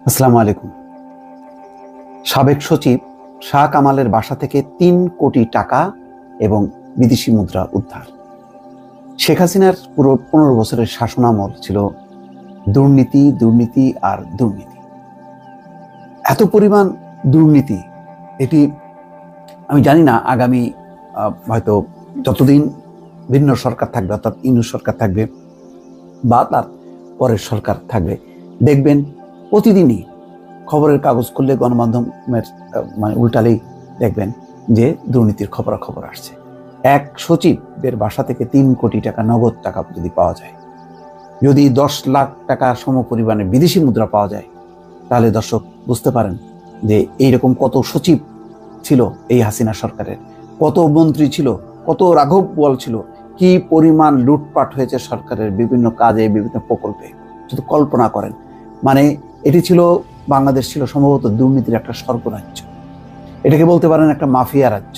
আসসালামু আলাইকুম। সাবেক সচিব শাহ কামালের বাসা থেকে ৩ কোটি টাকা এবং বিদেশি মুদ্রা উদ্ধার। শেখ হাসিনার পুরো ১৫ বছরের শাসনামল ছিল দুর্নীতি, দুর্নীতি আর দুর্নীতি। এত পরিমাণ দুর্নীতি, এটি আমি জানি না আগামী হয়তো যতদিন ভিন্ন সরকার থাকবে, অর্থাৎ ইউনূস সরকার থাকবে বা তার পরের সরকার থাকবে, দেখবেন প্রতিদিনই খবরের কাগজ খুললে, গণমাধ্যমের উল্টালেই দেখবেন যে দুর্নীতির খবরাখবর আসছে। এক সচিবের বাসা থেকে ৩ কোটি টাকা নগদ টাকা যদি পাওয়া যায়, যদি ১০ লাখ টাকা সমপরিমাণে বিদেশি মুদ্রা পাওয়া যায়, তাহলে দর্শক বুঝতে পারেন যে এইরকম কত সচিব ছিল এই হাসিনা সরকারের, কত মন্ত্রী ছিল, কত রাঘব বোয়াল ছিল, কি পরিমাণ লুটপাট হয়েছে সরকারের বিভিন্ন কাজে, বিভিন্ন প্রকল্পে। শুধু কল্পনা করেন। এটি ছিল, বাংলাদেশ ছিল সম্ভবত দুর্নীতির একটা স্বর্গরাজ্য। এটাকে বলতে পারেন একটা মাফিয়া রাজ্য,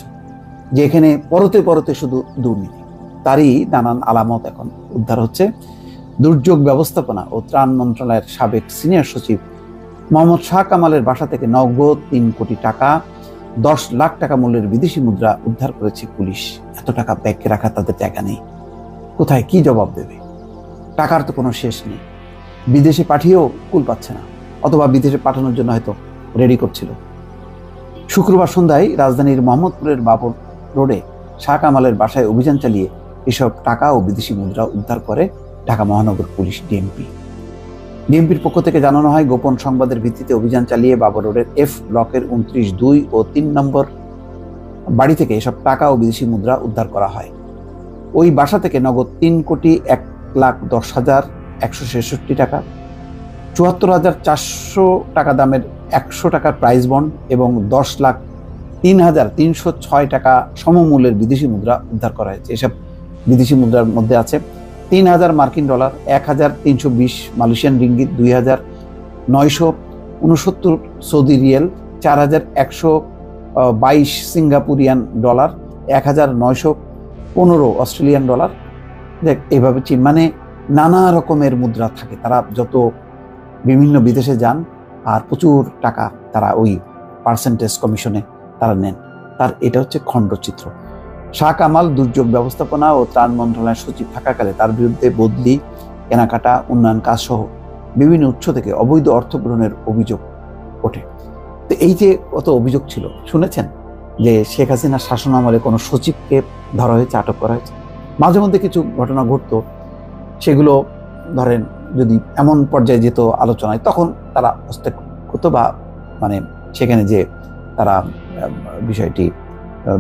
যেখানে পরতে পরতে শুধু দুর্নীতি। তারই নানান আলামত এখন উদ্ধার হচ্ছে। দুর্যোগ ব্যবস্থাপনা ও ত্রাণ মন্ত্রণালয়ের সাবেক সিনিয়র সচিব মোহাম্মদ শাহ কামালের বাসা থেকে নগদ ৩ কোটি টাকা, ১০ লাখ টাকা মূল্যের বিদেশি মুদ্রা উদ্ধার করেছে পুলিশ। এত টাকা ব্যাংকে রাখা তাদের টাকা নেই, কোথায় কি জবাব দেবে? টাকার তো কোনো শেষ নেই। বিদেশে পাঠিয়েও কুল পাচ্ছে না, অথবা বিদেশে পাঠানোর জন্য হয়তো রেডি করছিল। শুক্রবার সন্ধ্যায় রাজধানীর মোহাম্মদপুরের বাবর রোডে শাহ কামালের বাসায় অভিযান চালিয়ে এসব টাকা ও বিদেশি মুদ্রা উদ্ধার করে ঢাকা মহানগর পুলিশ ডিএমপি। ডিএমপির পক্ষ থেকে জানানো হয়, গোপন সংবাদের ভিত্তিতে অভিযান চালিয়ে বাবর রোডের এফ ব্লকের ২৯, ২ ও ৩ নম্বর বাড়ি থেকে এসব টাকা ও বিদেশি মুদ্রা উদ্ধার করা হয়। ওই বাসা থেকে নগদ ৩,১,১০,১৬৬ টাকা, ৭৪,৪০০ টাকা দামের ১০০ টাকার প্রাইজ বন্ড এবং ১০,০৩,৩০৬ টাকা সমমূল্যের বিদেশি মুদ্রা উদ্ধার করা হয়েছে। এসব বিদেশি মুদ্রার মধ্যে আছে ৩,০০০ মার্কিন dollar, ১,৩২০ Malaysian ringgit, ২,৯৬৯ Saudi riyal, ৪,১২২ Singaporean dollar, ১,৯১৫ Australian dollar. এইভাবে নানা রকমের মুদ্রা থাকে। তারা যত বিভিন্ন বিদেশে যান আর প্রচুর টাকা তারা ওই পার্সেন্টেজ কমিশনে তারা নেন। এটা হচ্ছে খণ্ডচিত্র। শাহ কামাল দুর্যোগ ব্যবস্থাপনা ও ত্রাণ মন্ত্রণালয়ের সচিব থাকাকালে তার বিরুদ্ধে বদলি, কেনাকাটা, উন্নয়ন কাজ সহ বিভিন্ন উৎস থেকে অবৈধ অর্থ গ্রহণের অভিযোগ ওঠে। তো এই যে কত অভিযোগ ছিল, শুনেছেন যে শেখ হাসিনার শাসনামলে কোনো সচিবকে ধরা হয়েছে, আটক করা হয়েছে। মাঝে মধ্যে কিছু ঘটনা ঘটতো, সেগুলো ধরেন যদি এমন পর্যায়ে যেত আলোচনায়, তখন তারা হস্তক্ষেপ করতো বা সেখানে যে তারা বিষয়টি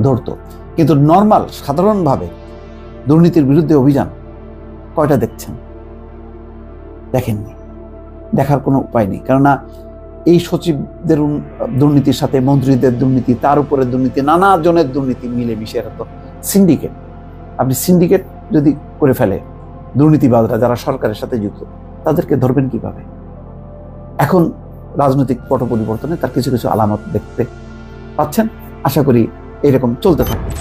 ধরতো। কিন্তু নর্মাল সাধারণভাবে দুর্নীতির বিরুদ্ধে অভিযান কয়টা দেখছেন? দেখেননি, দেখার কোনো উপায় নেই। কেননা এই সচিবদের দুর্নীতির সাথে মন্ত্রীদের দুর্নীতি, তার উপরে দুর্নীতি, নানা জনের দুর্নীতি মিলেমিশে এরা তো সিন্ডিকেট। আপনি সিন্ডিকেট যদি করে ফেলে দুর্নীতিবাদরা যারা সরকারের সাথে যুক্ত, তাদেরকে ধরবেন কিভাবে? এখন রাজনৈতিক পট পরিবর্তনে তার কিছু কিছু আলামত দেখতে পাচ্ছেন। আশা করি এরকম চলতে থাকবে।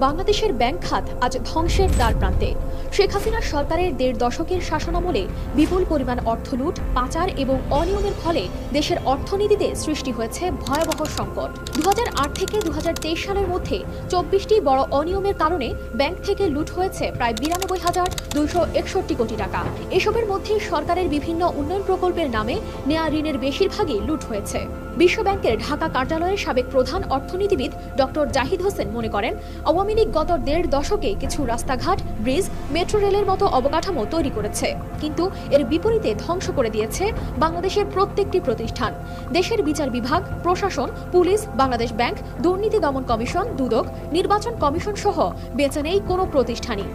বাংলাদেশের ব্যাংক খাত আজ ধ্বংসের দ্বার প্রান্তে। শেখ হাসিনা সরকারের ১.৫ দশকের শাসনামলে বিপুল পরিমাণ অর্থ লুট, পাচার এবং অনিয়মের ফলে দেশের অর্থনীতিতে সৃষ্টি হয়েছে ভয়াবহ সংকট। ২০০৮ থেকে ২০২৩ সালের মধ্যে ২৪টি বড় অনিয়মের কারণে ব্যাংক থেকে লুট হয়েছে প্রায় ৯২,২৬১ কোটি টাকা। এসবের মধ্যে সরকারের বিভিন্ন উন্নয়ন প্রকল্পের নামে নেয়া ঋণের বেশিরভাগই লুট হয়েছে। বিশ্বব্যাংকের ঢাকা কার্যালয়ের সাবেক প্রধান অর্থনীতিবিদ ডক্টর জাহিদ হোসেন মনে করেন, আওয়ামী লীগ গত ১.৫ দশকে কিছু রাস্তাঘাট, ব্রিজ, মেট্রো রেলের মতো অবকাঠামো তৈরি করেছে, কিন্তু এর বিপরীতে ধ্বংস করে দিয়েছে বাংলাদেশের প্রত্যেকটি প্রতিষ্ঠান। দেশের বিচার বিভাগ, প্রশাসন, পুলিশ, বাংলাদেশ ব্যাংক, দুর্নীতি দমন কমিশন, দুদক, নির্বাচন কমিশন সহ বেঁচে নেই কোনো প্রতিষ্ঠানই।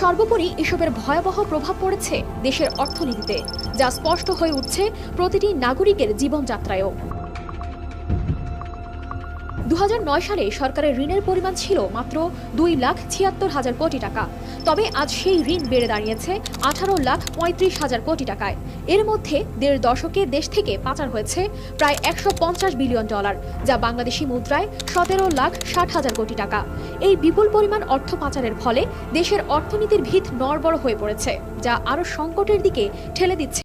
সর্বোপরি এসবের ভয়াবহ প্রভাব পড়েছে দেশের অর্থনীতিতে, যা স্পষ্ট হয়ে উঠছে প্রতিটি নাগরিকের জীবনযাত্রায়ও। 2009 সালে সরকারের ঋণের পরিমাণ ছিল মাত্র 2,76,000 কোটি টাকা। তবে আজ সেই ঋণ বেড়ে দাঁড়িয়েছে 18,35,000 কোটি টাকায়। এর মধ্যে দেড় দশকে দেশ থেকে পাচার হয়েছে প্রায় $150 বিলিয়ন, যা বাংলাদেশি মুদ্রায় 17,60,000 কোটি টাকা। এই বিপুল পরিমাণ অর্থ পাচারের ফলে দেশের অর্থনীতির ভিত নড়বড় হয়ে পড়েছে, যা আরও সংকটের দিকে ঠেলে দিচ্ছে।